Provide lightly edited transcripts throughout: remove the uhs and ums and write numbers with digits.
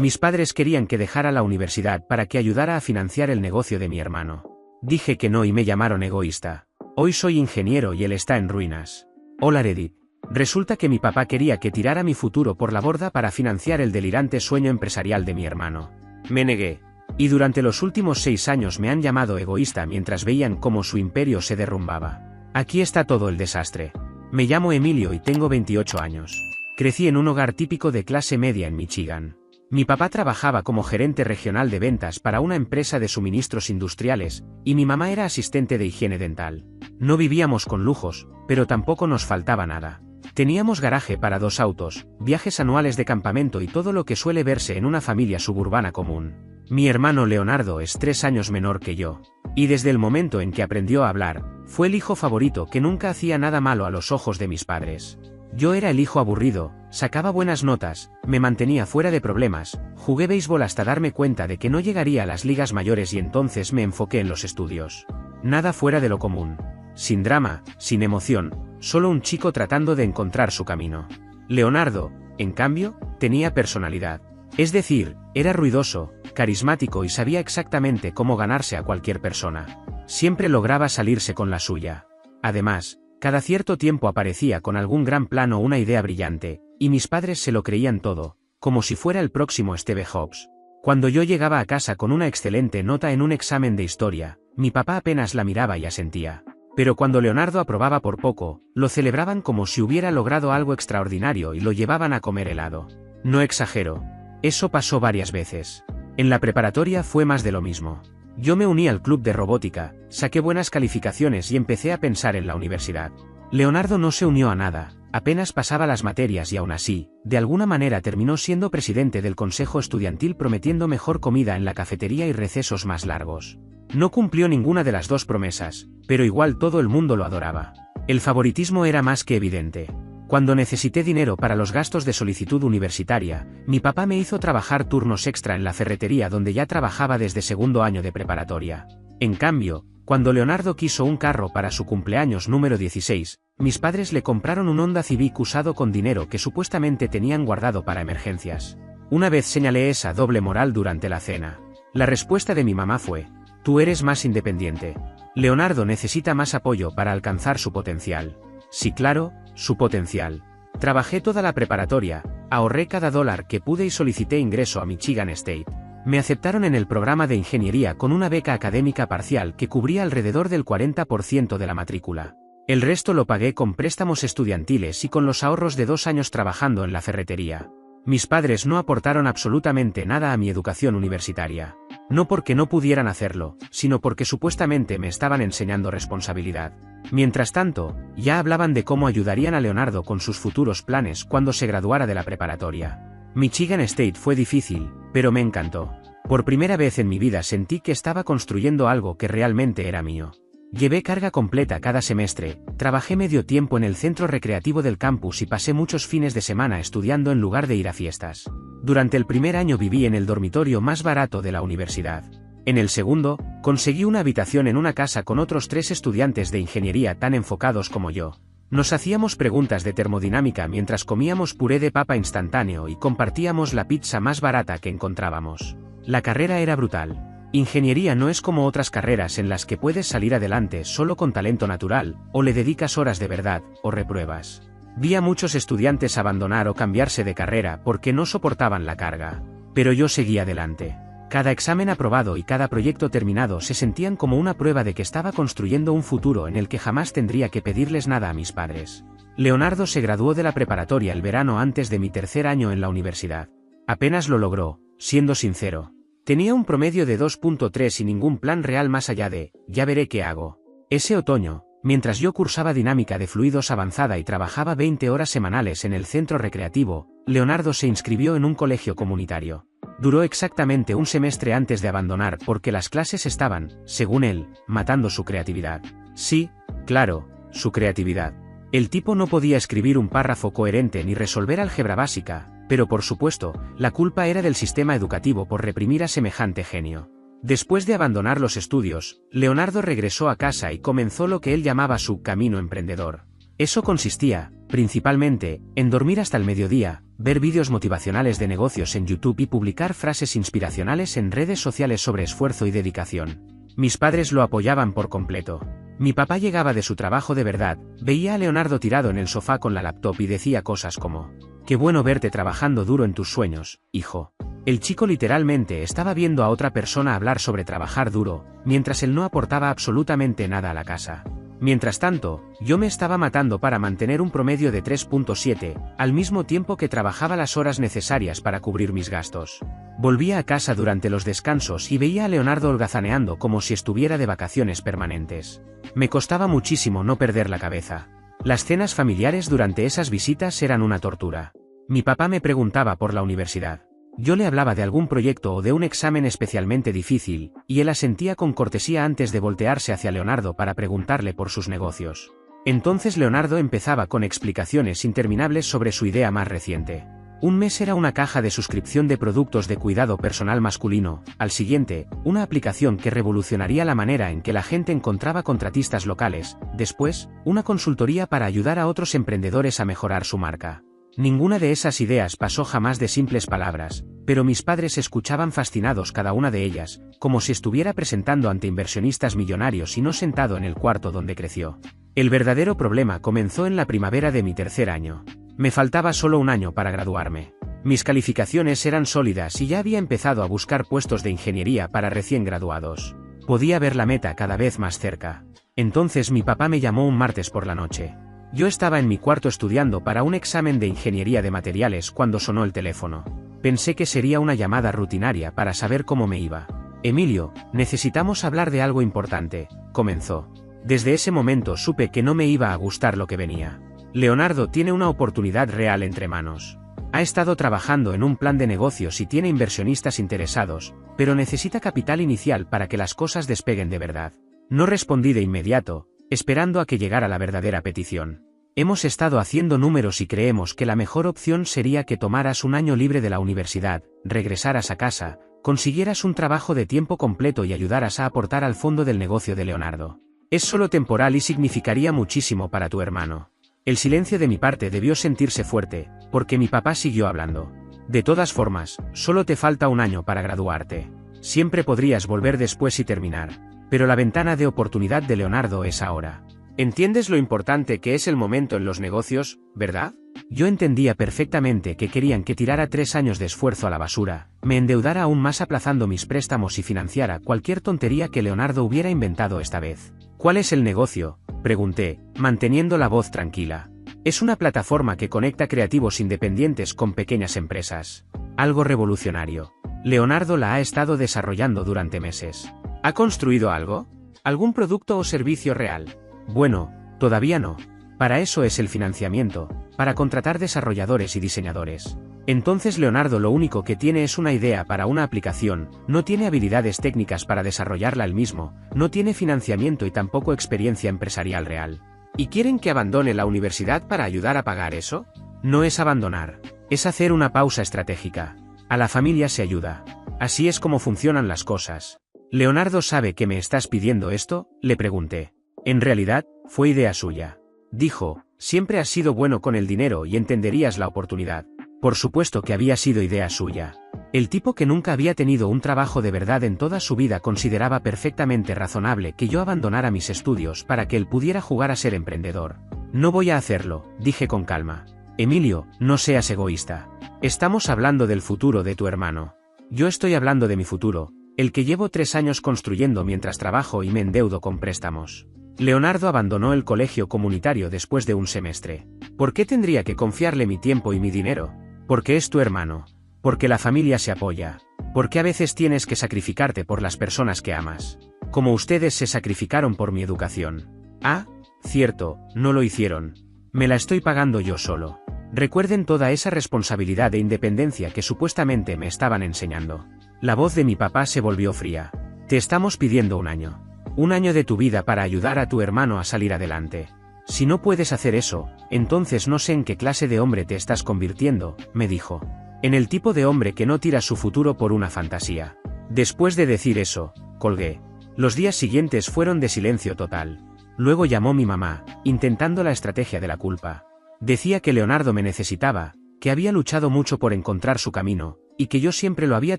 Mis padres querían que dejara la universidad para que ayudara a financiar el negocio de mi hermano. Dije que no y me llamaron egoísta. Hoy soy ingeniero y él está en ruinas. Hola Reddit. Resulta que mi papá quería que tirara mi futuro por la borda para financiar el delirante sueño empresarial de mi hermano. Me negué. Y durante los últimos 6 años me han llamado egoísta mientras veían cómo su imperio se derrumbaba. Aquí está todo el desastre. Me llamo Emilio y tengo 28 años. Crecí en un hogar típico de clase media en Michigan. Mi papá trabajaba como gerente regional de ventas para una empresa de suministros industriales, y mi mamá era asistente de higiene dental. No vivíamos con lujos, pero tampoco nos faltaba nada. Teníamos garaje para 2 autos, viajes anuales de campamento y todo lo que suele verse en una familia suburbana común. Mi hermano Leonardo es 3 años menor que yo. Y desde el momento en que aprendió a hablar, fue el hijo favorito que nunca hacía nada malo a los ojos de mis padres. Yo era el hijo aburrido, sacaba buenas notas, me mantenía fuera de problemas, jugué béisbol hasta darme cuenta de que no llegaría a las ligas mayores y entonces me enfoqué en los estudios. Nada fuera de lo común. Sin drama, sin emoción, solo un chico tratando de encontrar su camino. Leonardo, en cambio, tenía personalidad. Es decir, era ruidoso, carismático y sabía exactamente cómo ganarse a cualquier persona. Siempre lograba salirse con la suya. Además, cada cierto tiempo aparecía con algún gran plan o una idea brillante, y mis padres se lo creían todo, como si fuera el próximo Steve Jobs. Cuando yo llegaba a casa con una excelente nota en un examen de historia, mi papá apenas la miraba y asentía. Pero cuando Leonardo aprobaba por poco, lo celebraban como si hubiera logrado algo extraordinario y lo llevaban a comer helado. No exagero. Eso pasó varias veces. En la preparatoria fue más de lo mismo. Yo me uní al club de robótica, saqué buenas calificaciones y empecé a pensar en la universidad. Leonardo no se unió a nada, apenas pasaba las materias y aún así, de alguna manera terminó siendo presidente del consejo estudiantil prometiendo mejor comida en la cafetería y recesos más largos. No cumplió ninguna de las 2 promesas, pero igual todo el mundo lo adoraba. El favoritismo era más que evidente. Cuando necesité dinero para los gastos de solicitud universitaria, mi papá me hizo trabajar turnos extra en la ferretería donde ya trabajaba desde segundo año de preparatoria. En cambio, cuando Leonardo quiso un carro para su cumpleaños número 16, mis padres le compraron un Honda Civic usado con dinero que supuestamente tenían guardado para emergencias. Una vez señalé esa doble moral durante la cena. La respuesta de mi mamá fue: tú eres más independiente. Leonardo necesita más apoyo para alcanzar su potencial. Sí, claro, su potencial. Trabajé toda la preparatoria, ahorré cada dólar que pude y solicité ingreso a Michigan State. Me aceptaron en el programa de ingeniería con una beca académica parcial que cubría alrededor del 40% de la matrícula. El resto lo pagué con préstamos estudiantiles y con los ahorros de 2 años trabajando en la ferretería. Mis padres no aportaron absolutamente nada a mi educación universitaria. No porque no pudieran hacerlo, sino porque supuestamente me estaban enseñando responsabilidad. Mientras tanto, ya hablaban de cómo ayudarían a Leonardo con sus futuros planes cuando se graduara de la preparatoria. Michigan State fue difícil, pero me encantó. Por primera vez en mi vida sentí que estaba construyendo algo que realmente era mío. Llevé carga completa cada semestre, trabajé medio tiempo en el centro recreativo del campus y pasé muchos fines de semana estudiando en lugar de ir a fiestas. Durante el primer año viví en el dormitorio más barato de la universidad. En el segundo, conseguí una habitación en una casa con otros 3 estudiantes de ingeniería tan enfocados como yo. Nos hacíamos preguntas de termodinámica mientras comíamos puré de papa instantáneo y compartíamos la pizza más barata que encontrábamos. La carrera era brutal. Ingeniería no es como otras carreras en las que puedes salir adelante solo con talento natural, o le dedicas horas de verdad, o repruebas. Vi a muchos estudiantes abandonar o cambiarse de carrera porque no soportaban la carga. Pero yo seguí adelante. Cada examen aprobado y cada proyecto terminado se sentían como una prueba de que estaba construyendo un futuro en el que jamás tendría que pedirles nada a mis padres. Leonardo se graduó de la preparatoria el verano antes de mi 3er año en la universidad. Apenas lo logró, siendo sincero. Tenía un promedio de 2.3 y ningún plan real más allá de, ya veré qué hago. Ese otoño, mientras yo cursaba dinámica de fluidos avanzada y trabajaba 20 horas semanales en el centro recreativo, Leonardo se inscribió en un colegio comunitario. Duró exactamente un semestre antes de abandonar porque las clases estaban, según él, matando su creatividad. Sí, claro, su creatividad. El tipo no podía escribir un párrafo coherente ni resolver álgebra básica. Pero por supuesto, la culpa era del sistema educativo por reprimir a semejante genio. Después de abandonar los estudios, Leonardo regresó a casa y comenzó lo que él llamaba su camino emprendedor. Eso consistía, principalmente, en dormir hasta el mediodía, ver vídeos motivacionales de negocios en YouTube y publicar frases inspiracionales en redes sociales sobre esfuerzo y dedicación. Mis padres lo apoyaban por completo. Mi papá llegaba de su trabajo de verdad, veía a Leonardo tirado en el sofá con la laptop y decía cosas como: «Qué bueno verte trabajando duro en tus sueños, hijo». El chico literalmente estaba viendo a otra persona hablar sobre trabajar duro, mientras él no aportaba absolutamente nada a la casa. Mientras tanto, yo me estaba matando para mantener un promedio de 3.7, al mismo tiempo que trabajaba las horas necesarias para cubrir mis gastos. Volvía a casa durante los descansos y veía a Leonardo holgazaneando como si estuviera de vacaciones permanentes. Me costaba muchísimo no perder la cabeza. Las cenas familiares durante esas visitas eran una tortura. Mi papá me preguntaba por la universidad. Yo le hablaba de algún proyecto o de un examen especialmente difícil, y él asentía con cortesía antes de voltearse hacia Leonardo para preguntarle por sus negocios. Entonces Leonardo empezaba con explicaciones interminables sobre su idea más reciente. Un mes era una caja de suscripción de productos de cuidado personal masculino, al siguiente, una aplicación que revolucionaría la manera en que la gente encontraba contratistas locales, después, una consultoría para ayudar a otros emprendedores a mejorar su marca. Ninguna de esas ideas pasó jamás de simples palabras, pero mis padres escuchaban fascinados cada una de ellas, como si estuviera presentando ante inversionistas millonarios y no sentado en el cuarto donde creció. El verdadero problema comenzó en la primavera de mi tercer año. Me faltaba solo un año para graduarme. Mis calificaciones eran sólidas y ya había empezado a buscar puestos de ingeniería para recién graduados. Podía ver la meta cada vez más cerca. Entonces mi papá me llamó un martes por la noche. Yo estaba en mi cuarto estudiando para un examen de ingeniería de materiales cuando sonó el teléfono. Pensé que sería una llamada rutinaria para saber cómo me iba. «Emilio, necesitamos hablar de algo importante», comenzó. Desde ese momento supe que no me iba a gustar lo que venía. Leonardo tiene una oportunidad real entre manos. Ha estado trabajando en un plan de negocios y tiene inversionistas interesados, pero necesita capital inicial para que las cosas despeguen de verdad. No respondí de inmediato, esperando a que llegara la verdadera petición. Hemos estado haciendo números y creemos que la mejor opción sería que tomaras un año libre de la universidad, regresaras a casa, consiguieras un trabajo de tiempo completo y ayudaras a aportar al fondo del negocio de Leonardo. Es solo temporal y significaría muchísimo para tu hermano. El silencio de mi parte debió sentirse fuerte, porque mi papá siguió hablando. De todas formas, solo te falta un año para graduarte. Siempre podrías volver después y terminar. Pero la ventana de oportunidad de Leonardo es ahora. ¿Entiendes lo importante que es el momento en los negocios, verdad? Yo entendía perfectamente que querían que tirara 3 años de esfuerzo a la basura, me endeudara aún más aplazando mis préstamos y financiara cualquier tontería que Leonardo hubiera inventado esta vez. ¿Cuál es el negocio?, pregunté, manteniendo la voz tranquila. Es una plataforma que conecta creativos independientes con pequeñas empresas. Algo revolucionario. Leonardo la ha estado desarrollando durante meses. ¿Ha construido algo? ¿Algún producto o servicio real? Bueno, todavía no. Para eso es el financiamiento, para contratar desarrolladores y diseñadores. Entonces Leonardo lo único que tiene es una idea para una aplicación, no tiene habilidades técnicas para desarrollarla él mismo, no tiene financiamiento y tampoco experiencia empresarial real. ¿Y quieren que abandone la universidad para ayudar a pagar eso? No es abandonar, es hacer una pausa estratégica. A la familia se ayuda. Así es como funcionan las cosas. ¿Leonardo sabe que me estás pidiendo esto?, le pregunté. En realidad, fue idea suya. Dijo, siempre has sido bueno con el dinero y entenderías la oportunidad. Por supuesto que había sido idea suya. El tipo que nunca había tenido un trabajo de verdad en toda su vida consideraba perfectamente razonable que yo abandonara mis estudios para que él pudiera jugar a ser emprendedor. No voy a hacerlo, dije con calma. Emilio, no seas egoísta. Estamos hablando del futuro de tu hermano. Yo estoy hablando de mi futuro, el que llevo 3 años construyendo mientras trabajo y me endeudo con préstamos. Leonardo abandonó el colegio comunitario después de un semestre. ¿Por qué tendría que confiarle mi tiempo y mi dinero? Porque es tu hermano. Porque la familia se apoya. Porque a veces tienes que sacrificarte por las personas que amas. Como ustedes se sacrificaron por mi educación. Ah, cierto, no lo hicieron. Me la estoy pagando yo solo. Recuerden toda esa responsabilidad e independencia que supuestamente me estaban enseñando. La voz de mi papá se volvió fría. Te estamos pidiendo un año. Un año de tu vida para ayudar a tu hermano a salir adelante. Si no puedes hacer eso, entonces no sé en qué clase de hombre te estás convirtiendo, me dijo. En el tipo de hombre que no tira su futuro por una fantasía. Después de decir eso, colgué. Los días siguientes fueron de silencio total. Luego llamó mi mamá, intentando la estrategia de la culpa. Decía que Leonardo me necesitaba, que había luchado mucho por encontrar su camino, y que yo siempre lo había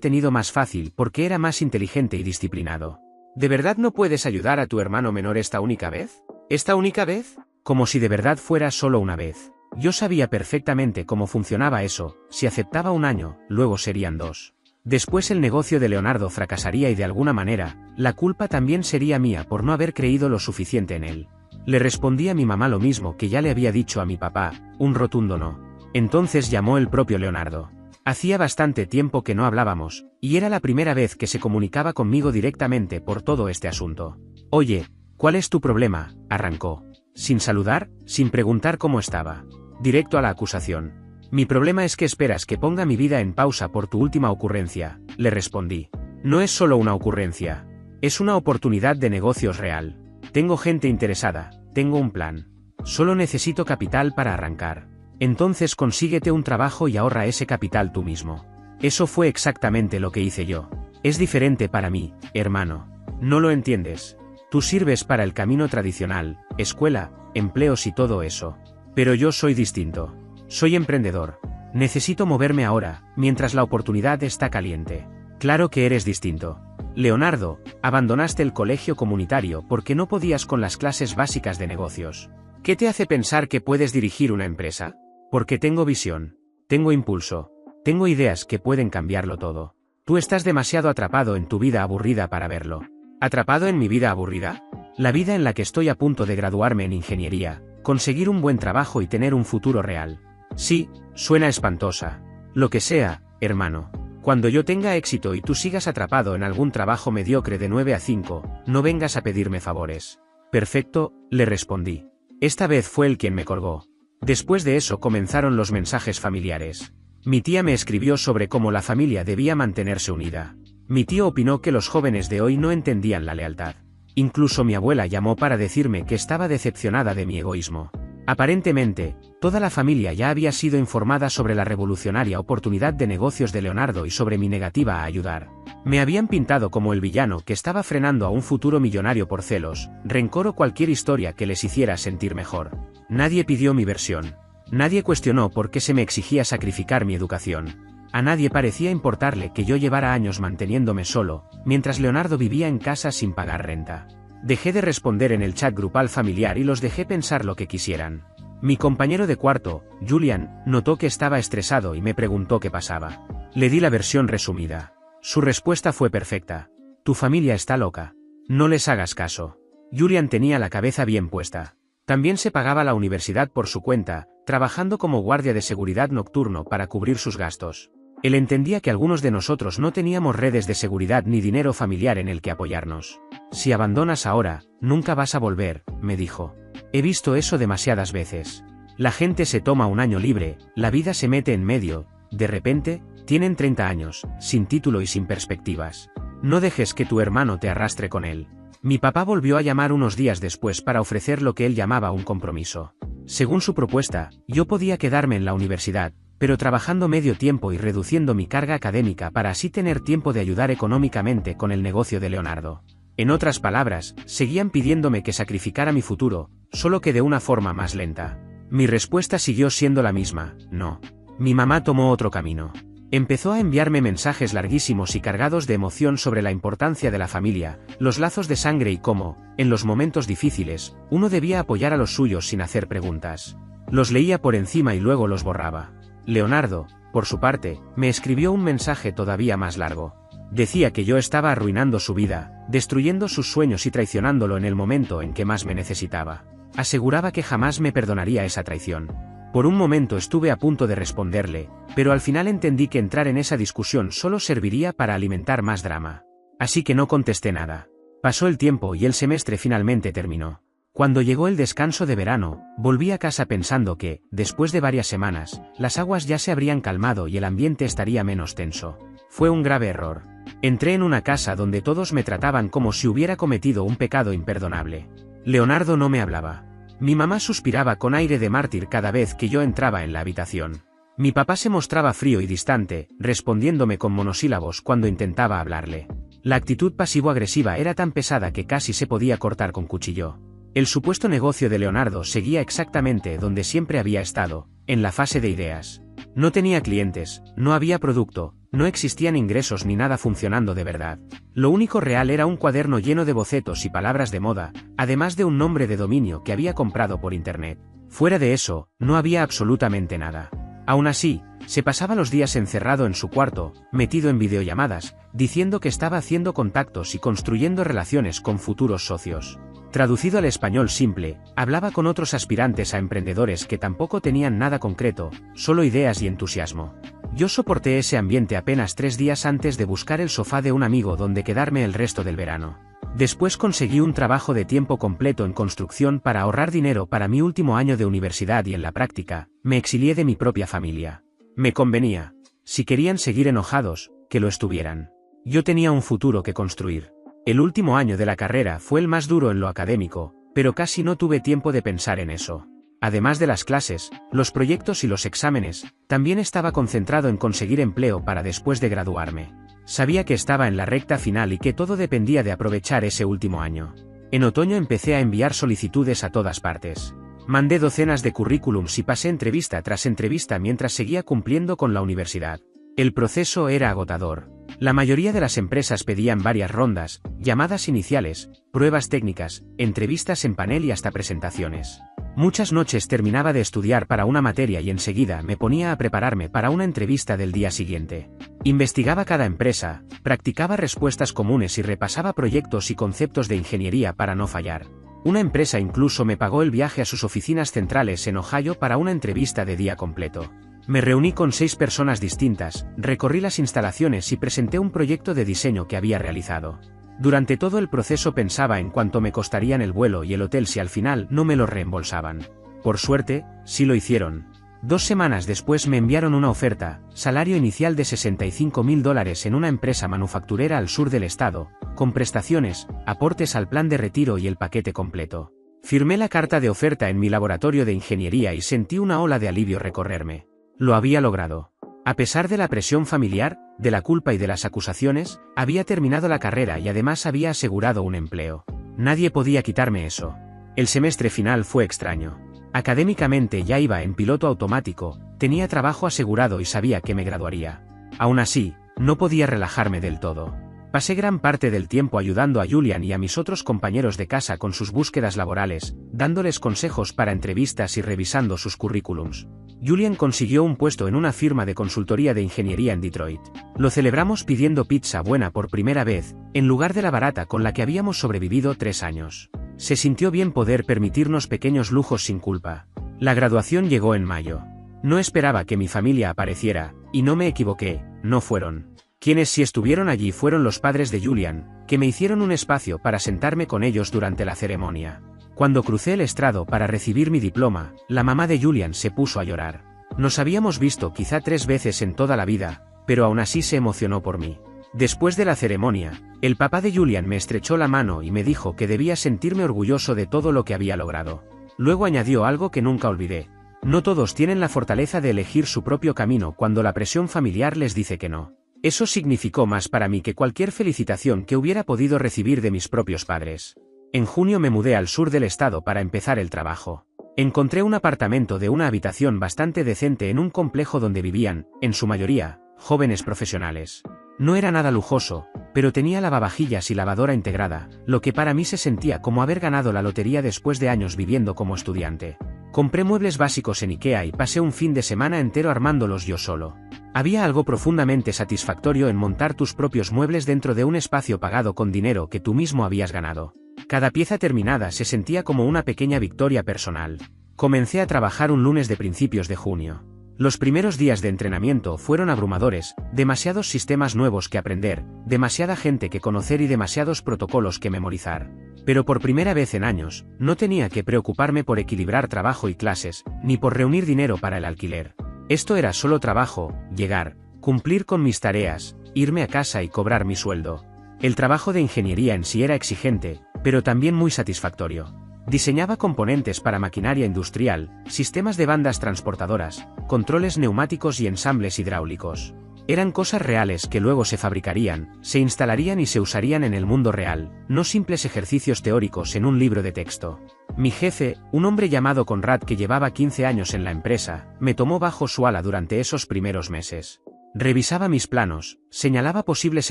tenido más fácil porque era más inteligente y disciplinado. ¿De verdad no puedes ayudar a tu hermano menor esta única vez? ¿Esta única vez? Como si de verdad fuera solo una vez. Yo sabía perfectamente cómo funcionaba eso, si aceptaba un año, luego serían 2. Después el negocio de Leonardo fracasaría y de alguna manera, la culpa también sería mía por no haber creído lo suficiente en él. Le respondí a mi mamá lo mismo que ya le había dicho a mi papá, un rotundo no. Entonces llamó el propio Leonardo. Hacía bastante tiempo que no hablábamos, y era la primera vez que se comunicaba conmigo directamente por todo este asunto. Oye, ¿cuál es tu problema?, arrancó. Sin saludar, sin preguntar cómo estaba. Directo a la acusación. Mi problema es que esperas que ponga mi vida en pausa por tu última ocurrencia, le respondí. No es solo una ocurrencia. Es una oportunidad de negocios real. Tengo gente interesada, tengo un plan. Solo necesito capital para arrancar. Entonces consíguete un trabajo y ahorra ese capital tú mismo. Eso fue exactamente lo que hice yo. Es diferente para mí, hermano. No lo entiendes. Tú sirves para el camino tradicional, escuela, empleos y todo eso. Pero yo soy distinto. Soy emprendedor. Necesito moverme ahora, mientras la oportunidad está caliente. Claro que eres distinto. Leonardo, abandonaste el colegio comunitario porque no podías con las clases básicas de negocios. ¿Qué te hace pensar que puedes dirigir una empresa? Porque tengo visión, tengo impulso, tengo ideas que pueden cambiarlo todo. Tú estás demasiado atrapado en tu vida aburrida para verlo. ¿Atrapado en mi vida aburrida? La vida en la que estoy a punto de graduarme en ingeniería, conseguir un buen trabajo y tener un futuro real. Sí, suena espantosa. Lo que sea, hermano. Cuando yo tenga éxito y tú sigas atrapado en algún trabajo mediocre de 9 a 5, no vengas a pedirme favores. Perfecto, le respondí. Esta vez fue él quien me colgó. Después de eso comenzaron los mensajes familiares. Mi tía me escribió sobre cómo la familia debía mantenerse unida. Mi tío opinó que los jóvenes de hoy no entendían la lealtad. Incluso mi abuela llamó para decirme que estaba decepcionada de mi egoísmo. Aparentemente, toda la familia ya había sido informada sobre la revolucionaria oportunidad de negocios de Leonardo y sobre mi negativa a ayudar. Me habían pintado como el villano que estaba frenando a un futuro millonario por celos, rencor o cualquier historia que les hiciera sentir mejor. Nadie pidió mi versión. Nadie cuestionó por qué se me exigía sacrificar mi educación. A nadie parecía importarle que yo llevara años manteniéndome solo, mientras Leonardo vivía en casa sin pagar renta. Dejé de responder en el chat grupal familiar y los dejé pensar lo que quisieran. Mi compañero de cuarto, Julian, notó que estaba estresado y me preguntó qué pasaba. Le di la versión resumida. Su respuesta fue perfecta. Tu familia está loca. No les hagas caso. Julian tenía la cabeza bien puesta. También se pagaba la universidad por su cuenta, trabajando como guardia de seguridad nocturno para cubrir sus gastos. Él entendía que algunos de nosotros no teníamos redes de seguridad ni dinero familiar en el que apoyarnos. Si abandonas ahora, nunca vas a volver, me dijo. He visto eso demasiadas veces. La gente se toma un año libre, la vida se mete en medio, de repente, tienen 30 años, sin título y sin perspectivas. No dejes que tu hermano te arrastre con él. Mi papá volvió a llamar unos días después para ofrecer lo que él llamaba un compromiso. Según su propuesta, yo podía quedarme en la universidad, pero trabajando medio tiempo y reduciendo mi carga académica para así tener tiempo de ayudar económicamente con el negocio de Leonardo. En otras palabras, seguían pidiéndome que sacrificara mi futuro, solo que de una forma más lenta. Mi respuesta siguió siendo la misma, no. Mi mamá tomó otro camino. Empezó a enviarme mensajes larguísimos y cargados de emoción sobre la importancia de la familia, los lazos de sangre y cómo, en los momentos difíciles, uno debía apoyar a los suyos sin hacer preguntas. Los leía por encima y luego los borraba. Leonardo, por su parte, me escribió un mensaje todavía más largo. Decía que yo estaba arruinando su vida, destruyendo sus sueños y traicionándolo en el momento en que más me necesitaba. Aseguraba que jamás me perdonaría esa traición. Por un momento estuve a punto de responderle, pero al final entendí que entrar en esa discusión solo serviría para alimentar más drama. Así que no contesté nada. Pasó el tiempo y el semestre finalmente terminó. Cuando llegó el descanso de verano, volví a casa pensando que, después de varias semanas, las aguas ya se habrían calmado y el ambiente estaría menos tenso. Fue un grave error. Entré en una casa donde todos me trataban como si hubiera cometido un pecado imperdonable. Leonardo no me hablaba. Mi mamá suspiraba con aire de mártir cada vez que yo entraba en la habitación. Mi papá se mostraba frío y distante, respondiéndome con monosílabos cuando intentaba hablarle. La actitud pasivo-agresiva era tan pesada que casi se podía cortar con cuchillo. El supuesto negocio de Leonardo seguía exactamente donde siempre había estado, en la fase de ideas. No tenía clientes, no había producto, no existían ingresos ni nada funcionando de verdad. Lo único real era un cuaderno lleno de bocetos y palabras de moda, además de un nombre de dominio que había comprado por internet. Fuera de eso, no había absolutamente nada. Aún así, se pasaba los días encerrado en su cuarto, metido en videollamadas, diciendo que estaba haciendo contactos y construyendo relaciones con futuros socios. Traducido al español simple, hablaba con otros aspirantes a emprendedores que tampoco tenían nada concreto, solo ideas y entusiasmo. Yo soporté ese ambiente apenas 3 días antes de buscar el sofá de un amigo donde quedarme el resto del verano. Después conseguí un trabajo de tiempo completo en construcción para ahorrar dinero para mi último año de universidad y en la práctica, me exilié de mi propia familia. Me convenía. Si querían seguir enojados, que lo estuvieran. Yo tenía un futuro que construir. El último año de la carrera fue el más duro en lo académico, pero casi no tuve tiempo de pensar en eso. Además de las clases, los proyectos y los exámenes, también estaba concentrado en conseguir empleo para después de graduarme. Sabía que estaba en la recta final y que todo dependía de aprovechar ese último año. En otoño empecé a enviar solicitudes a todas partes. Mandé docenas de currículums y pasé entrevista tras entrevista mientras seguía cumpliendo con la universidad. El proceso era agotador. La mayoría de las empresas pedían varias rondas, llamadas iniciales, pruebas técnicas, entrevistas en panel y hasta presentaciones. Muchas noches terminaba de estudiar para una materia y enseguida me ponía a prepararme para una entrevista del día siguiente. Investigaba cada empresa, practicaba respuestas comunes y repasaba proyectos y conceptos de ingeniería para no fallar. Una empresa incluso me pagó el viaje a sus oficinas centrales en Ohio para una entrevista de día completo. Me reuní con 6 personas distintas, recorrí las instalaciones y presenté un proyecto de diseño que había realizado. Durante todo el proceso pensaba en cuánto me costarían el vuelo y el hotel si al final no me lo reembolsaban. Por suerte, sí lo hicieron. 2 semanas después me enviaron una oferta, salario inicial de $65.000 en una empresa manufacturera al sur del estado, con prestaciones, aportes al plan de retiro y el paquete completo. Firmé la carta de oferta en mi laboratorio de ingeniería y sentí una ola de alivio recorrerme. Lo había logrado. A pesar de la presión familiar, de la culpa y de las acusaciones, había terminado la carrera y además había asegurado un empleo. Nadie podía quitarme eso. El semestre final fue extraño. Académicamente ya iba en piloto automático, tenía trabajo asegurado y sabía que me graduaría. Aún así, no podía relajarme del todo. Pasé gran parte del tiempo ayudando a Julian y a mis otros compañeros de casa con sus búsquedas laborales, dándoles consejos para entrevistas y revisando sus currículums. Julian consiguió un puesto en una firma de consultoría de ingeniería en Detroit. Lo celebramos pidiendo pizza buena por primera vez, en lugar de la barata con la que habíamos sobrevivido 3 años. Se sintió bien poder permitirnos pequeños lujos sin culpa. La graduación llegó en mayo. No esperaba que mi familia apareciera, y no me equivoqué, no fueron. Quienes sí estuvieron allí fueron los padres de Julian, que me hicieron un espacio para sentarme con ellos durante la ceremonia. Cuando crucé el estrado para recibir mi diploma, la mamá de Julian se puso a llorar. Nos habíamos visto quizá 3 veces en toda la vida, pero aún así se emocionó por mí. Después de la ceremonia, el papá de Julian me estrechó la mano y me dijo que debía sentirme orgulloso de todo lo que había logrado. Luego añadió algo que nunca olvidé. No todos tienen la fortaleza de elegir su propio camino cuando la presión familiar les dice que no. Eso significó más para mí que cualquier felicitación que hubiera podido recibir de mis propios padres. En junio me mudé al sur del estado para empezar el trabajo. Encontré un apartamento de una habitación bastante decente en un complejo donde vivían, en su mayoría, jóvenes profesionales. No era nada lujoso, pero tenía lavavajillas y lavadora integrada, lo que para mí se sentía como haber ganado la lotería después de años viviendo como estudiante. Compré muebles básicos en IKEA y pasé un fin de semana entero armándolos yo solo. Había algo profundamente satisfactorio en montar tus propios muebles dentro de un espacio pagado con dinero que tú mismo habías ganado. Cada pieza terminada se sentía como una pequeña victoria personal. Comencé a trabajar un lunes de principios de junio. Los primeros días de entrenamiento fueron abrumadores, demasiados sistemas nuevos que aprender, demasiada gente que conocer y demasiados protocolos que memorizar. Pero por primera vez en años, no tenía que preocuparme por equilibrar trabajo y clases, ni por reunir dinero para el alquiler. Esto era solo trabajo, llegar, cumplir con mis tareas, irme a casa y cobrar mi sueldo. El trabajo de ingeniería en sí era exigente, pero también muy satisfactorio. Diseñaba componentes para maquinaria industrial, sistemas de bandas transportadoras, controles neumáticos y ensambles hidráulicos. Eran cosas reales que luego se fabricarían, se instalarían y se usarían en el mundo real, no simples ejercicios teóricos en un libro de texto. Mi jefe, un hombre llamado Conrad que llevaba 15 años en la empresa, me tomó bajo su ala durante esos primeros meses. Revisaba mis planos, señalaba posibles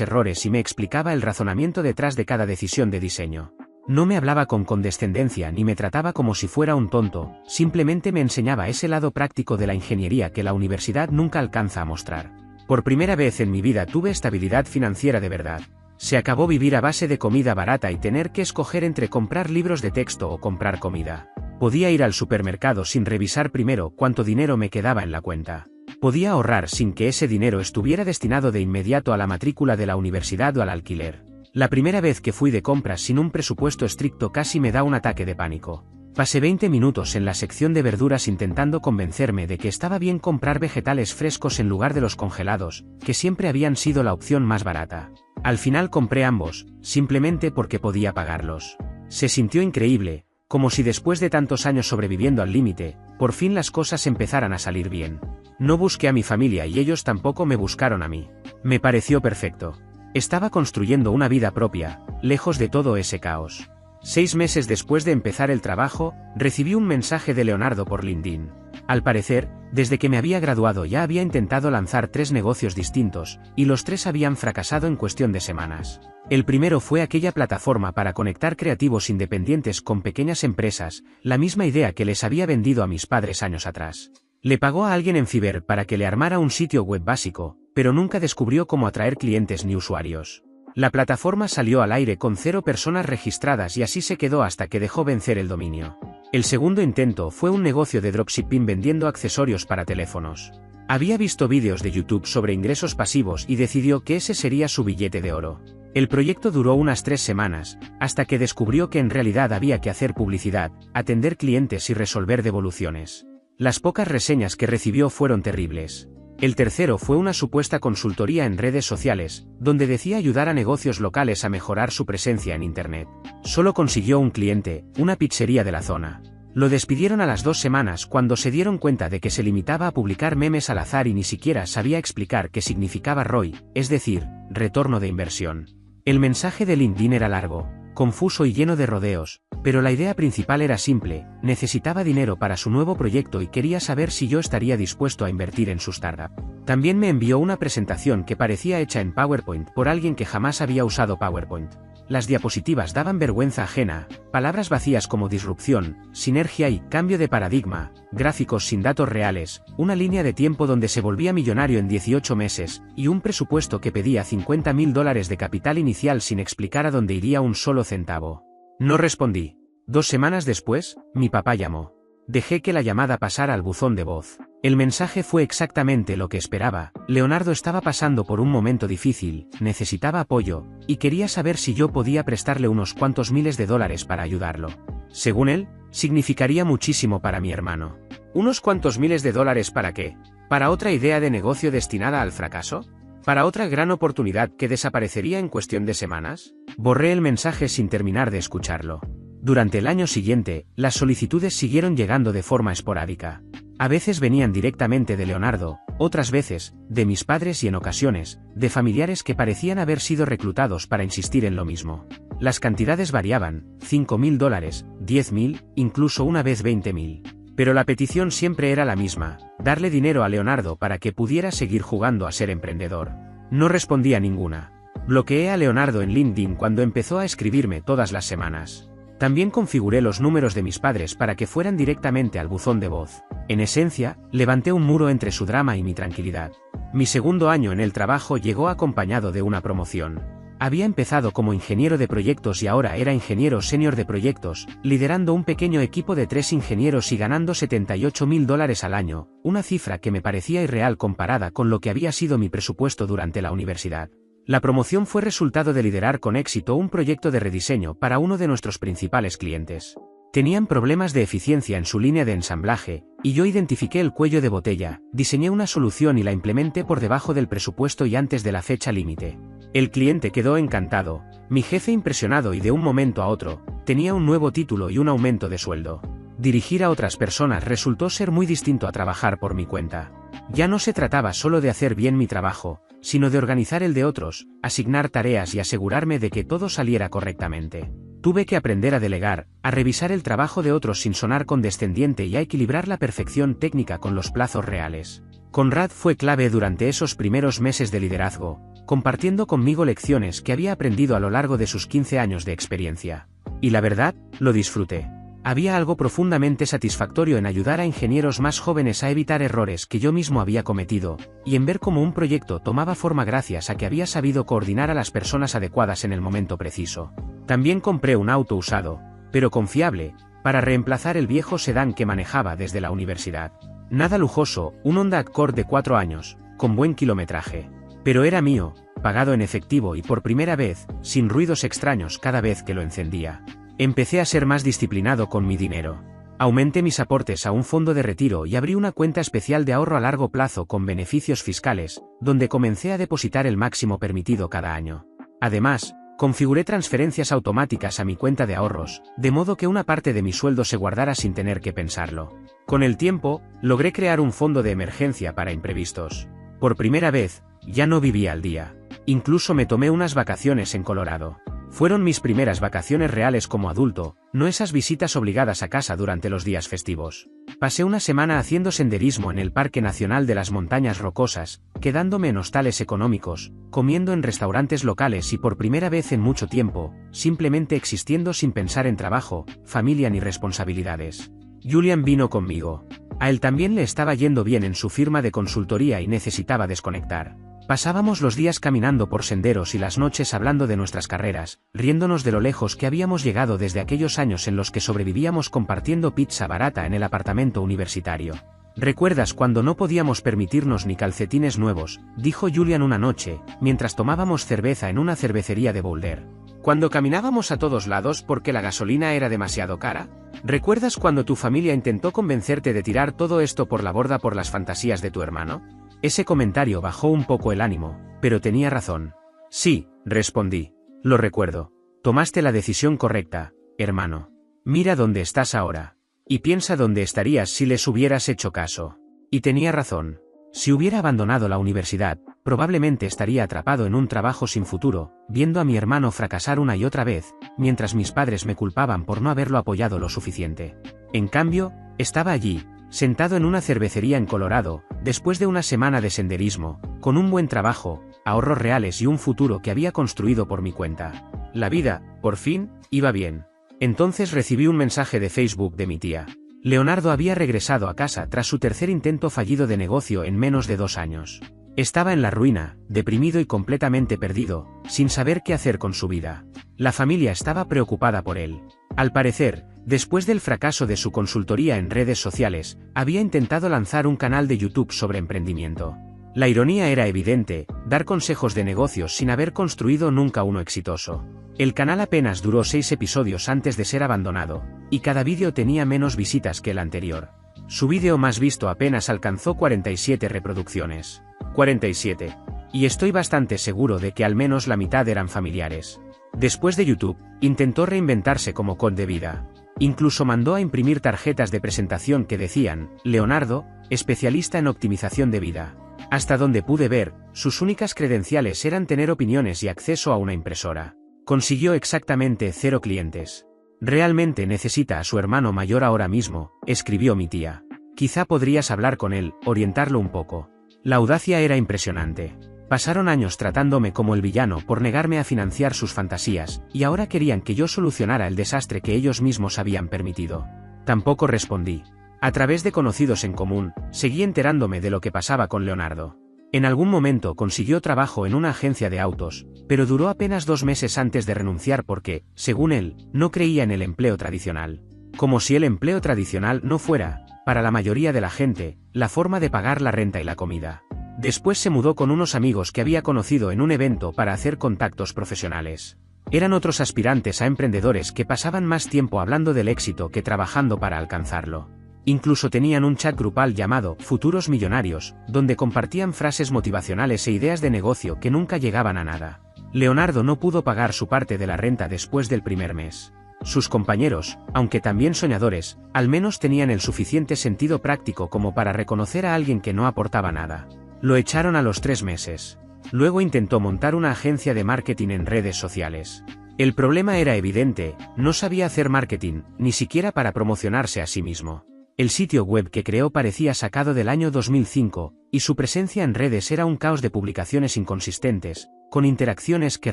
errores y me explicaba el razonamiento detrás de cada decisión de diseño. No me hablaba con condescendencia ni me trataba como si fuera un tonto, simplemente me enseñaba ese lado práctico de la ingeniería que la universidad nunca alcanza a mostrar. Por primera vez en mi vida tuve estabilidad financiera de verdad. Se acabó vivir a base de comida barata y tener que escoger entre comprar libros de texto o comprar comida. Podía ir al supermercado sin revisar primero cuánto dinero me quedaba en la cuenta. Podía ahorrar sin que ese dinero estuviera destinado de inmediato a la matrícula de la universidad o al alquiler. La primera vez que fui de compras sin un presupuesto estricto casi me da un ataque de pánico. Pasé 20 minutos en la sección de verduras intentando convencerme de que estaba bien comprar vegetales frescos en lugar de los congelados, que siempre habían sido la opción más barata. Al final compré ambos, simplemente porque podía pagarlos. Se sintió increíble, como si después de tantos años sobreviviendo al límite, por fin las cosas empezaran a salir bien. No busqué a mi familia y ellos tampoco me buscaron a mí. Me pareció perfecto. Estaba construyendo una vida propia, lejos de todo ese caos. 6 meses después de empezar el trabajo, recibí un mensaje de Leonardo por LinkedIn. Al parecer, desde que me había graduado ya había intentado lanzar 3 negocios distintos, y los 3 habían fracasado en cuestión de semanas. El primero fue aquella plataforma para conectar creativos independientes con pequeñas empresas, la misma idea que les había vendido a mis padres años atrás. Le pagó a alguien en Fiverr para que le armara un sitio web básico, pero nunca descubrió cómo atraer clientes ni usuarios. La plataforma salió al aire con 0 personas registradas y así se quedó hasta que dejó vencer el dominio. El segundo intento fue un negocio de dropshipping vendiendo accesorios para teléfonos. Había visto vídeos de YouTube sobre ingresos pasivos y decidió que ese sería su billete de oro. El proyecto duró unas 3 semanas, hasta que descubrió que en realidad había que hacer publicidad, atender clientes y resolver devoluciones. Las pocas reseñas que recibió fueron terribles. El tercero fue una supuesta consultoría en redes sociales, donde decía ayudar a negocios locales a mejorar su presencia en Internet. Solo consiguió un cliente, una pizzería de la zona. Lo despidieron a las 2 semanas cuando se dieron cuenta de que se limitaba a publicar memes al azar y ni siquiera sabía explicar qué significaba ROI, es decir, retorno de inversión. El mensaje de LinkedIn era largo, confuso y lleno de rodeos, pero la idea principal era simple: necesitaba dinero para su nuevo proyecto y quería saber si yo estaría dispuesto a invertir en su startup. También me envió una presentación que parecía hecha en PowerPoint por alguien que jamás había usado PowerPoint. Las diapositivas daban vergüenza ajena, palabras vacías como disrupción, sinergia y cambio de paradigma, gráficos sin datos reales, una línea de tiempo donde se volvía millonario en 18 meses, y un presupuesto que pedía $50.000 de capital inicial sin explicar a dónde iría un solo centavo. No respondí. 2 semanas después, mi papá llamó. Dejé que la llamada pasara al buzón de voz. El mensaje fue exactamente lo que esperaba: Leonardo estaba pasando por un momento difícil, necesitaba apoyo, y quería saber si yo podía prestarle unos cuantos miles de dólares para ayudarlo. Según él, significaría muchísimo para mi hermano. ¿Unos cuantos miles de dólares para qué? ¿Para otra idea de negocio destinada al fracaso? ¿Para otra gran oportunidad que desaparecería en cuestión de semanas? Borré el mensaje sin terminar de escucharlo. Durante el año siguiente, las solicitudes siguieron llegando de forma esporádica. A veces venían directamente de Leonardo, otras veces, de mis padres y en ocasiones, de familiares que parecían haber sido reclutados para insistir en lo mismo. Las cantidades variaban: $5.000, $10.000, incluso una vez $20.000. Pero la petición siempre era la misma: darle dinero a Leonardo para que pudiera seguir jugando a ser emprendedor. No respondía ninguna. Bloqueé a Leonardo en LinkedIn cuando empezó a escribirme todas las semanas. También configuré los números de mis padres para que fueran directamente al buzón de voz. En esencia, levanté un muro entre su drama y mi tranquilidad. Mi segundo año en el trabajo llegó acompañado de una promoción. Había empezado como ingeniero de proyectos y ahora era ingeniero senior de proyectos, liderando un pequeño equipo de 3 ingenieros y ganando $78.000 al año, una cifra que me parecía irreal comparada con lo que había sido mi presupuesto durante la universidad. La promoción fue resultado de liderar con éxito un proyecto de rediseño para uno de nuestros principales clientes. Tenían problemas de eficiencia en su línea de ensamblaje, y yo identifiqué el cuello de botella, diseñé una solución y la implementé por debajo del presupuesto y antes de la fecha límite. El cliente quedó encantado, mi jefe impresionado y de un momento a otro, tenía un nuevo título y un aumento de sueldo. Dirigir a otras personas resultó ser muy distinto a trabajar por mi cuenta. Ya no se trataba solo de hacer bien mi trabajo, sino de organizar el de otros, asignar tareas y asegurarme de que todo saliera correctamente. Tuve que aprender a delegar, a revisar el trabajo de otros sin sonar condescendiente y a equilibrar la perfección técnica con los plazos reales. Conrad fue clave durante esos primeros meses de liderazgo, compartiendo conmigo lecciones que había aprendido a lo largo de sus 15 años de experiencia. Y la verdad, lo disfruté. Había algo profundamente satisfactorio en ayudar a ingenieros más jóvenes a evitar errores que yo mismo había cometido, y en ver cómo un proyecto tomaba forma gracias a que había sabido coordinar a las personas adecuadas en el momento preciso. También compré un auto usado, pero confiable, para reemplazar el viejo sedán que manejaba desde la universidad. Nada lujoso, un Honda Accord de 4 años, con buen kilometraje. Pero era mío, pagado en efectivo y por primera vez, sin ruidos extraños cada vez que lo encendía. Empecé a ser más disciplinado con mi dinero. Aumenté mis aportes a un fondo de retiro y abrí una cuenta especial de ahorro a largo plazo con beneficios fiscales, donde comencé a depositar el máximo permitido cada año. Además, configuré transferencias automáticas a mi cuenta de ahorros, de modo que una parte de mi sueldo se guardara sin tener que pensarlo. Con el tiempo, logré crear un fondo de emergencia para imprevistos. Por primera vez, ya no vivía al día. Incluso me tomé unas vacaciones en Colorado. Fueron mis primeras vacaciones reales como adulto, no esas visitas obligadas a casa durante los días festivos. Pasé una semana haciendo senderismo en el Parque Nacional de las Montañas Rocosas, quedándome en hostales económicos, comiendo en restaurantes locales y por primera vez en mucho tiempo, simplemente existiendo sin pensar en trabajo, familia ni responsabilidades. Julian vino conmigo. A él también le estaba yendo bien en su firma de consultoría y necesitaba desconectar. Pasábamos los días caminando por senderos y las noches hablando de nuestras carreras, riéndonos de lo lejos que habíamos llegado desde aquellos años en los que sobrevivíamos compartiendo pizza barata en el apartamento universitario. ¿Recuerdas cuando no podíamos permitirnos ni calcetines nuevos?, dijo Julian una noche, mientras tomábamos cerveza en una cervecería de Boulder. ¿Cuando caminábamos a todos lados porque la gasolina era demasiado cara? ¿Recuerdas cuando tu familia intentó convencerte de tirar todo esto por la borda por las fantasías de tu hermano? Ese comentario bajó un poco el ánimo, pero tenía razón. Sí, respondí. Lo recuerdo. Tomaste la decisión correcta, hermano. Mira dónde estás ahora. Y piensa dónde estarías si les hubieras hecho caso. Y tenía razón. Si hubiera abandonado la universidad, probablemente estaría atrapado en un trabajo sin futuro, viendo a mi hermano fracasar una y otra vez, mientras mis padres me culpaban por no haberlo apoyado lo suficiente. En cambio, estaba allí, sentado en una cervecería en Colorado, después de una semana de senderismo, con un buen trabajo, ahorros reales y un futuro que había construido por mi cuenta. La vida, por fin, iba bien. Entonces recibí un mensaje de Facebook de mi tía. Leonardo había regresado a casa tras su tercer intento fallido de negocio en menos de 2 años. Estaba en la ruina, deprimido y completamente perdido, sin saber qué hacer con su vida. La familia estaba preocupada por él. Al parecer, después del fracaso de su consultoría en redes sociales, había intentado lanzar un canal de YouTube sobre emprendimiento. La ironía era evidente, dar consejos de negocios sin haber construido nunca uno exitoso. El canal apenas duró 6 episodios antes de ser abandonado, y cada vídeo tenía menos visitas que el anterior. Su vídeo más visto apenas alcanzó 47 reproducciones. 47. Y estoy bastante seguro de que al menos la mitad eran familiares. Después de YouTube, intentó reinventarse como coach de vida. Incluso mandó a imprimir tarjetas de presentación que decían, Leonardo, especialista en optimización de vida. Hasta donde pude ver, sus únicas credenciales eran tener opiniones y acceso a una impresora. Consiguió exactamente 0 clientes. Realmente necesita a su hermano mayor ahora mismo, escribió mi tía. Quizá podrías hablar con él, orientarlo un poco. La audacia era impresionante. Pasaron años tratándome como el villano por negarme a financiar sus fantasías, y ahora querían que yo solucionara el desastre que ellos mismos habían permitido. Tampoco respondí. A través de conocidos en común, seguí enterándome de lo que pasaba con Leonardo. En algún momento consiguió trabajo en una agencia de autos, pero duró apenas 2 meses antes de renunciar porque, según él, no creía en el empleo tradicional. Como si el empleo tradicional no fuera, para la mayoría de la gente, la forma de pagar la renta y la comida. Después se mudó con unos amigos que había conocido en un evento para hacer contactos profesionales. Eran otros aspirantes a emprendedores que pasaban más tiempo hablando del éxito que trabajando para alcanzarlo. Incluso tenían un chat grupal llamado Futuros Millonarios, donde compartían frases motivacionales e ideas de negocio que nunca llegaban a nada. Leonardo no pudo pagar su parte de la renta después del primer mes. Sus compañeros, aunque también soñadores, al menos tenían el suficiente sentido práctico como para reconocer a alguien que no aportaba nada. Lo echaron a los 3 meses. Luego intentó montar una agencia de marketing en redes sociales. El problema era evidente, no sabía hacer marketing, ni siquiera para promocionarse a sí mismo. El sitio web que creó parecía sacado del año 2005, y su presencia en redes era un caos de publicaciones inconsistentes, con interacciones que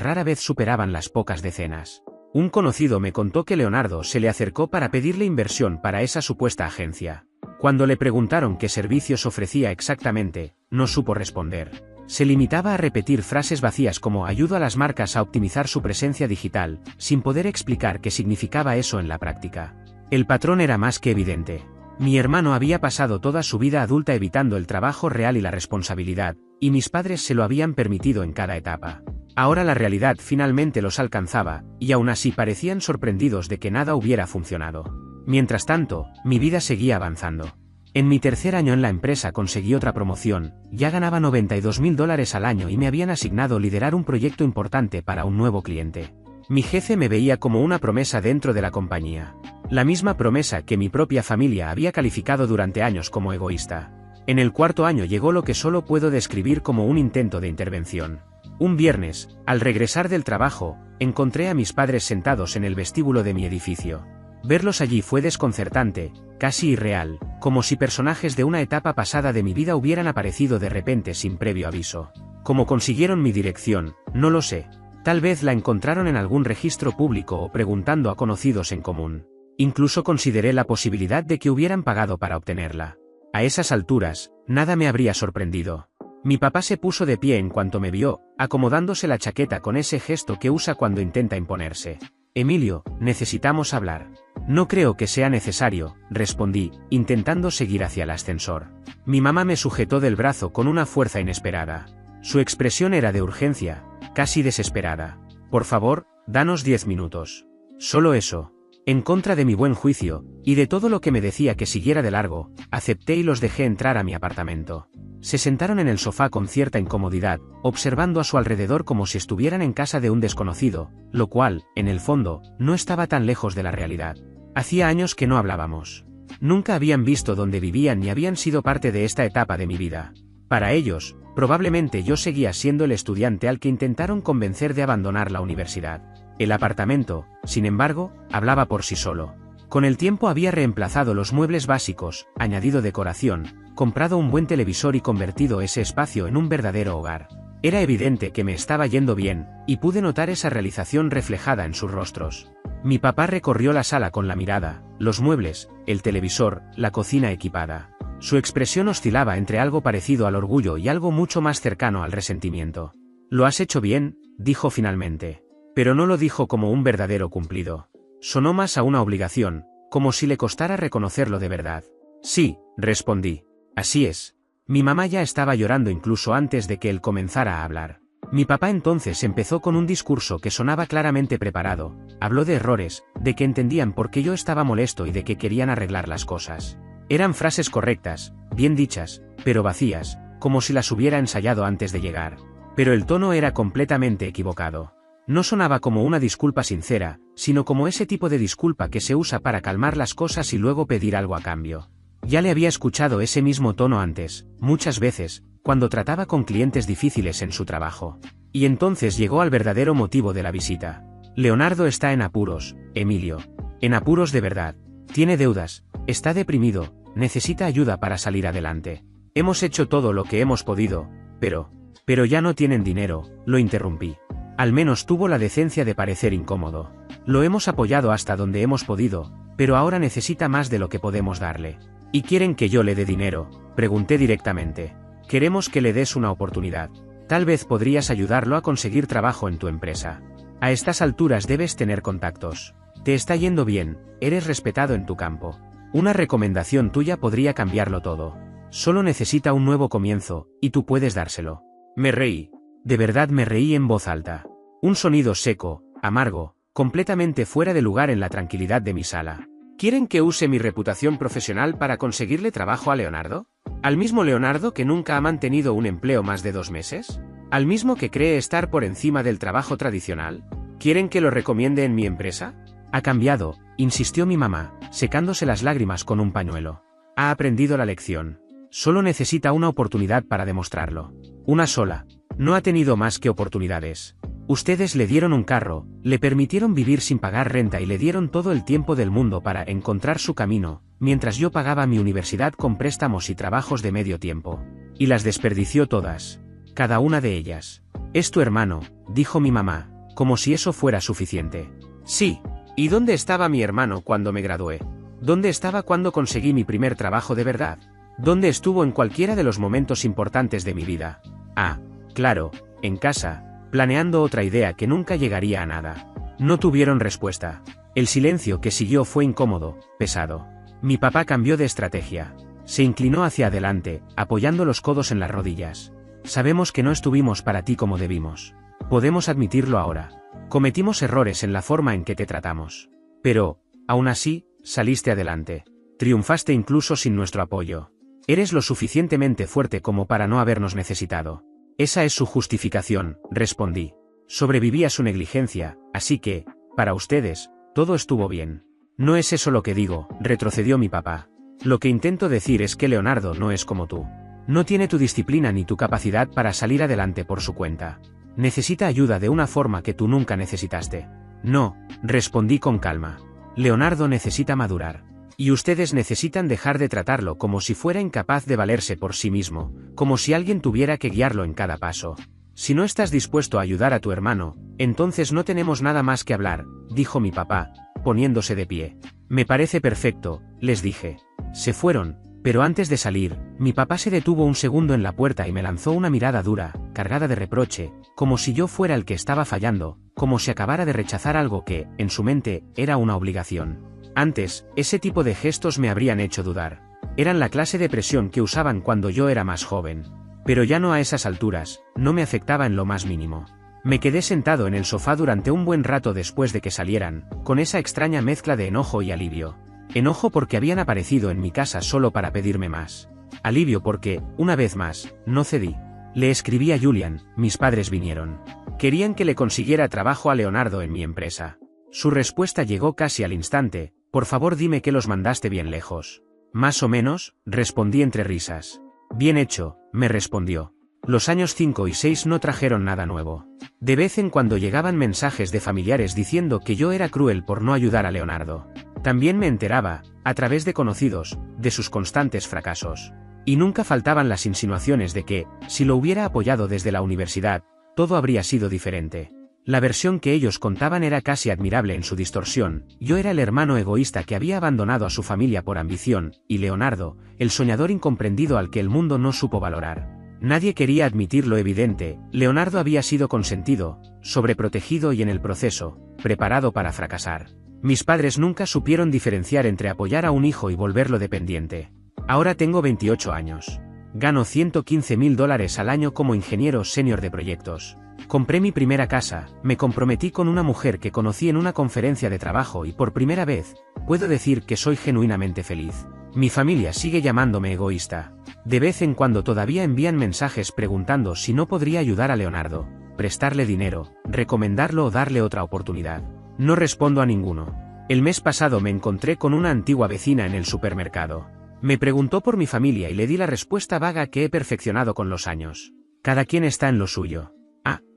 rara vez superaban las pocas decenas. Un conocido me contó que Leonardo se le acercó para pedirle inversión para esa supuesta agencia. Cuando le preguntaron qué servicios ofrecía exactamente, no supo responder. Se limitaba a repetir frases vacías como ayudo a las marcas a optimizar su presencia digital, sin poder explicar qué significaba eso en la práctica. El patrón era más que evidente. Mi hermano había pasado toda su vida adulta evitando el trabajo real y la responsabilidad, y mis padres se lo habían permitido en cada etapa. Ahora la realidad finalmente los alcanzaba, y aún así parecían sorprendidos de que nada hubiera funcionado. Mientras tanto, mi vida seguía avanzando. En mi tercer año en la empresa conseguí otra promoción, ya ganaba $92.000 al año y me habían asignado liderar un proyecto importante para un nuevo cliente. Mi jefe me veía como una promesa dentro de la compañía. La misma promesa que mi propia familia había calificado durante años como egoísta. En el cuarto año llegó lo que solo puedo describir como un intento de intervención. Un viernes, al regresar del trabajo, encontré a mis padres sentados en el vestíbulo de mi edificio. Verlos allí fue desconcertante, casi irreal, como si personajes de una etapa pasada de mi vida hubieran aparecido de repente sin previo aviso. ¿Cómo consiguieron mi dirección? No lo sé. Tal vez la encontraron en algún registro público o preguntando a conocidos en común. Incluso consideré la posibilidad de que hubieran pagado para obtenerla. A esas alturas, nada me habría sorprendido. Mi papá se puso de pie en cuanto me vio, acomodándose la chaqueta con ese gesto que usa cuando intenta imponerse. Emilio, necesitamos hablar. No creo que sea necesario, respondí, intentando seguir hacia el ascensor. Mi mamá me sujetó del brazo con una fuerza inesperada. Su expresión era de urgencia, casi desesperada. Por favor, danos 10 minutos. Solo eso. En contra de mi buen juicio, y de todo lo que me decía que siguiera de largo, acepté y los dejé entrar a mi apartamento. Se sentaron en el sofá con cierta incomodidad, observando a su alrededor como si estuvieran en casa de un desconocido, lo cual, en el fondo, no estaba tan lejos de la realidad. Hacía años que no hablábamos. Nunca habían visto dónde vivían ni habían sido parte de esta etapa de mi vida. Para ellos, probablemente yo seguía siendo el estudiante al que intentaron convencer de abandonar la universidad. El apartamento, sin embargo, hablaba por sí solo. Con el tiempo había reemplazado los muebles básicos, añadido decoración, comprado un buen televisor y convertido ese espacio en un verdadero hogar. Era evidente que me estaba yendo bien, y pude notar esa realización reflejada en sus rostros. Mi papá recorrió la sala con la mirada, los muebles, el televisor, la cocina equipada. Su expresión oscilaba entre algo parecido al orgullo y algo mucho más cercano al resentimiento. «Lo has hecho bien», dijo finalmente. Pero no lo dijo como un verdadero cumplido. Sonó más a una obligación, como si le costara reconocerlo de verdad. «Sí», respondí. «Así es». Mi mamá ya estaba llorando incluso antes de que él comenzara a hablar. Mi papá entonces empezó con un discurso que sonaba claramente preparado. Habló de errores, de que entendían por qué yo estaba molesto y de que querían arreglar las cosas. Eran frases correctas, bien dichas, pero vacías, como si las hubiera ensayado antes de llegar. Pero el tono era completamente equivocado. No sonaba como una disculpa sincera, sino como ese tipo de disculpa que se usa para calmar las cosas y luego pedir algo a cambio. Ya le había escuchado ese mismo tono antes, muchas veces, cuando trataba con clientes difíciles en su trabajo. Y entonces llegó al verdadero motivo de la visita. Leonardo está en apuros, Emilio. En apuros de verdad. Tiene deudas, está deprimido, necesita ayuda para salir adelante. Hemos hecho todo lo que hemos podido, pero ya no tienen dinero, lo interrumpí. Al menos tuvo la decencia de parecer incómodo. Lo hemos apoyado hasta donde hemos podido, pero ahora necesita más de lo que podemos darle. ¿Y quieren que yo le dé dinero?, pregunté directamente. Queremos que le des una oportunidad. Tal vez podrías ayudarlo a conseguir trabajo en tu empresa. A estas alturas debes tener contactos. Te está yendo bien, eres respetado en tu campo. Una recomendación tuya podría cambiarlo todo. Solo necesita un nuevo comienzo, y tú puedes dárselo. Me reí. De verdad me reí en voz alta. Un sonido seco, amargo, completamente fuera de lugar en la tranquilidad de mi sala. ¿Quieren que use mi reputación profesional para conseguirle trabajo a Leonardo? ¿Al mismo Leonardo que nunca ha mantenido un empleo más de 2 meses? ¿Al mismo que cree estar por encima del trabajo tradicional? ¿Quieren que lo recomiende en mi empresa? Ha cambiado, insistió mi mamá, secándose las lágrimas con un pañuelo. Ha aprendido la lección. Solo necesita una oportunidad para demostrarlo. Una sola. No ha tenido más que oportunidades. Ustedes le dieron un carro, le permitieron vivir sin pagar renta y le dieron todo el tiempo del mundo para encontrar su camino, mientras yo pagaba mi universidad con préstamos y trabajos de medio tiempo. Y las desperdició todas. Cada una de ellas. Es tu hermano, dijo mi mamá, como si eso fuera suficiente. Sí. ¿Y dónde estaba mi hermano cuando me gradué? ¿Dónde estaba cuando conseguí mi primer trabajo de verdad? ¿Dónde estuvo en cualquiera de los momentos importantes de mi vida? Ah, claro, en casa, planeando otra idea que nunca llegaría a nada. No tuvieron respuesta. El silencio que siguió fue incómodo, pesado. Mi papá cambió de estrategia. Se inclinó hacia adelante, apoyando los codos en las rodillas. Sabemos que no estuvimos para ti como debimos. Podemos admitirlo ahora. Cometimos errores en la forma en que te tratamos. Pero, aún así, saliste adelante. Triunfaste incluso sin nuestro apoyo. Eres lo suficientemente fuerte como para no habernos necesitado. Esa es su justificación, respondí. Sobreviví a su negligencia, así que, para ustedes, todo estuvo bien. No es eso lo que digo, retrocedió mi papá. Lo que intento decir es que Leonardo no es como tú. No tiene tu disciplina ni tu capacidad para salir adelante por su cuenta. Necesita ayuda de una forma que tú nunca necesitaste. No, respondí con calma. Leonardo necesita madurar. Y ustedes necesitan dejar de tratarlo como si fuera incapaz de valerse por sí mismo, como si alguien tuviera que guiarlo en cada paso. Si no estás dispuesto a ayudar a tu hermano, entonces no tenemos nada más que hablar, dijo mi papá, poniéndose de pie. Me parece perfecto, les dije. Se fueron, pero antes de salir, mi papá se detuvo un segundo en la puerta y me lanzó una mirada dura, cargada de reproche, como si yo fuera el que estaba fallando, como si acabara de rechazar algo que, en su mente, era una obligación. Antes, ese tipo de gestos me habrían hecho dudar. Eran la clase de presión que usaban cuando yo era más joven. Pero ya no a esas alturas, no me afectaba en lo más mínimo. Me quedé sentado en el sofá durante un buen rato después de que salieran, con esa extraña mezcla de enojo y alivio. Enojo porque habían aparecido en mi casa solo para pedirme más. Alivio porque, una vez más, no cedí. Le escribí a Julian, mis padres vinieron. Querían que le consiguiera trabajo a Leonardo en mi empresa. Su respuesta llegó casi al instante. Por favor dime que los mandaste bien lejos. Más o menos, respondí entre risas. Bien hecho, me respondió. Los años 5 y 6 no trajeron nada nuevo. De vez en cuando llegaban mensajes de familiares diciendo que yo era cruel por no ayudar a Leonardo. También me enteraba, a través de conocidos, de sus constantes fracasos. Y nunca faltaban las insinuaciones de que, si lo hubiera apoyado desde la universidad, todo habría sido diferente. La versión que ellos contaban era casi admirable en su distorsión. Yo era el hermano egoísta que había abandonado a su familia por ambición, y Leonardo, el soñador incomprendido al que el mundo no supo valorar. Nadie quería admitir lo evidente. Leonardo había sido consentido, sobreprotegido y en el proceso, preparado para fracasar. Mis padres nunca supieron diferenciar entre apoyar a un hijo y volverlo dependiente. Ahora tengo 28 años. Gano $115.000 al año como ingeniero senior de proyectos. Compré mi primera casa, me comprometí con una mujer que conocí en una conferencia de trabajo y por primera vez, puedo decir que soy genuinamente feliz. Mi familia sigue llamándome egoísta. De vez en cuando todavía envían mensajes preguntando si no podría ayudar a Leonardo, prestarle dinero, recomendarlo o darle otra oportunidad. No respondo a ninguno. El mes pasado me encontré con una antigua vecina en el supermercado. Me preguntó por mi familia y le di la respuesta vaga que he perfeccionado con los años. Cada quien está en lo suyo.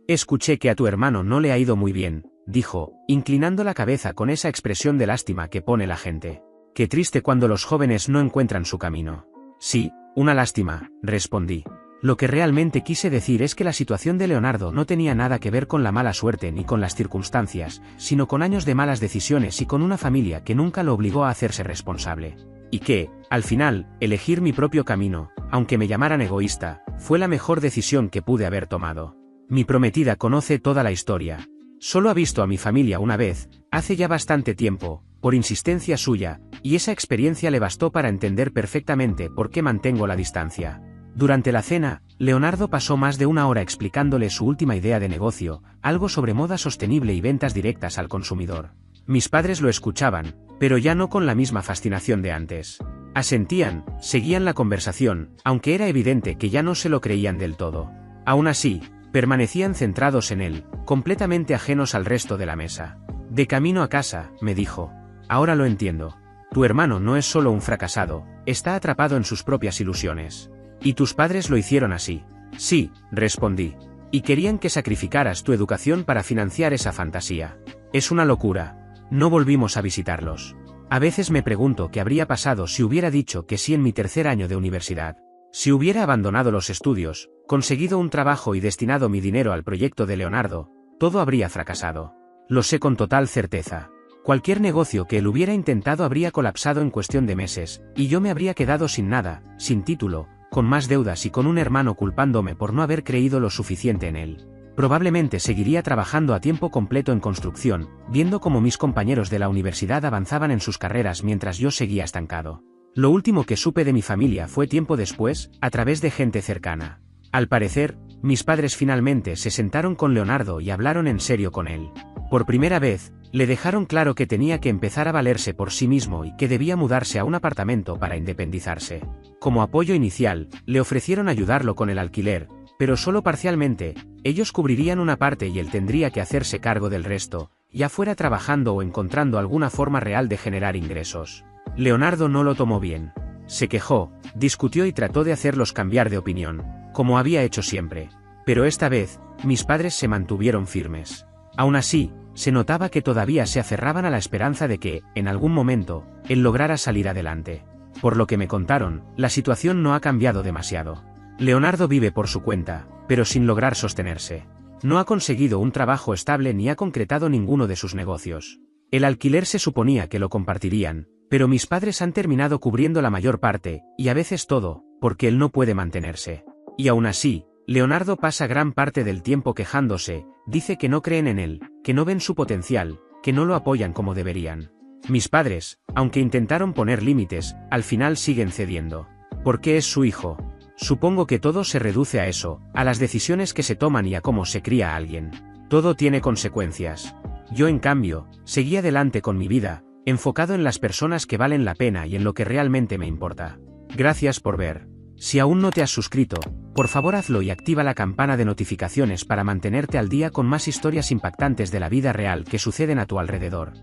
Escuché que a tu hermano no le ha ido muy bien, dijo, inclinando la cabeza con esa expresión de lástima que pone la gente. Qué triste cuando los jóvenes no encuentran su camino. Sí, una lástima, respondí. Lo que realmente quise decir es que la situación de Leonardo no tenía nada que ver con la mala suerte ni con las circunstancias, sino con años de malas decisiones y con una familia que nunca lo obligó a hacerse responsable. Y que, al final, elegir mi propio camino, aunque me llamaran egoísta, fue la mejor decisión que pude haber tomado. Mi prometida conoce toda la historia. Solo ha visto a mi familia una vez, hace ya bastante tiempo, por insistencia suya, y esa experiencia le bastó para entender perfectamente por qué mantengo la distancia. Durante la cena, Leonardo pasó más de una hora explicándole su última idea de negocio, algo sobre moda sostenible y ventas directas al consumidor. Mis padres lo escuchaban, pero ya no con la misma fascinación de antes. Asentían, seguían la conversación, aunque era evidente que ya no se lo creían del todo. Aún así, permanecían centrados en él, completamente ajenos al resto de la mesa. De camino a casa, me dijo. Ahora lo entiendo. Tu hermano no es solo un fracasado, está atrapado en sus propias ilusiones. ¿Y tus padres lo hicieron así? Sí, respondí. Y querían que sacrificaras tu educación para financiar esa fantasía. Es una locura. No volvimos a visitarlos. A veces me pregunto qué habría pasado si hubiera dicho que sí en mi tercer año de universidad. Si hubiera abandonado los estudios, conseguido un trabajo y destinado mi dinero al proyecto de Leonardo, todo habría fracasado. Lo sé con total certeza. Cualquier negocio que él hubiera intentado habría colapsado en cuestión de meses, y yo me habría quedado sin nada, sin título, con más deudas y con un hermano culpándome por no haber creído lo suficiente en él. Probablemente seguiría trabajando a tiempo completo en construcción, viendo cómo mis compañeros de la universidad avanzaban en sus carreras mientras yo seguía estancado. Lo último que supe de mi familia fue tiempo después, a través de gente cercana. Al parecer, mis padres finalmente se sentaron con Leonardo y hablaron en serio con él. Por primera vez, le dejaron claro que tenía que empezar a valerse por sí mismo y que debía mudarse a un apartamento para independizarse. Como apoyo inicial, le ofrecieron ayudarlo con el alquiler, pero solo parcialmente. Ellos cubrirían una parte y él tendría que hacerse cargo del resto, ya fuera trabajando o encontrando alguna forma real de generar ingresos. Leonardo no lo tomó bien. Se quejó, discutió y trató de hacerlos cambiar de opinión, como había hecho siempre. Pero esta vez, mis padres se mantuvieron firmes. Aún así, se notaba que todavía se aferraban a la esperanza de que, en algún momento, él lograra salir adelante. Por lo que me contaron, la situación no ha cambiado demasiado. Leonardo vive por su cuenta, pero sin lograr sostenerse. No ha conseguido un trabajo estable ni ha concretado ninguno de sus negocios. El alquiler se suponía que lo compartirían, pero mis padres han terminado cubriendo la mayor parte, y a veces todo, porque él no puede mantenerse. Y aún así, Leonardo pasa gran parte del tiempo quejándose, dice que no creen en él, que no ven su potencial, que no lo apoyan como deberían. Mis padres, aunque intentaron poner límites, al final siguen cediendo. Porque es su hijo. Supongo que todo se reduce a eso, a las decisiones que se toman y a cómo se cría a alguien. Todo tiene consecuencias. Yo, en cambio, seguí adelante con mi vida, enfocado en las personas que valen la pena y en lo que realmente me importa. Gracias por ver. Si aún no te has suscrito, por favor hazlo y activa la campana de notificaciones para mantenerte al día con más historias impactantes de la vida real que suceden a tu alrededor.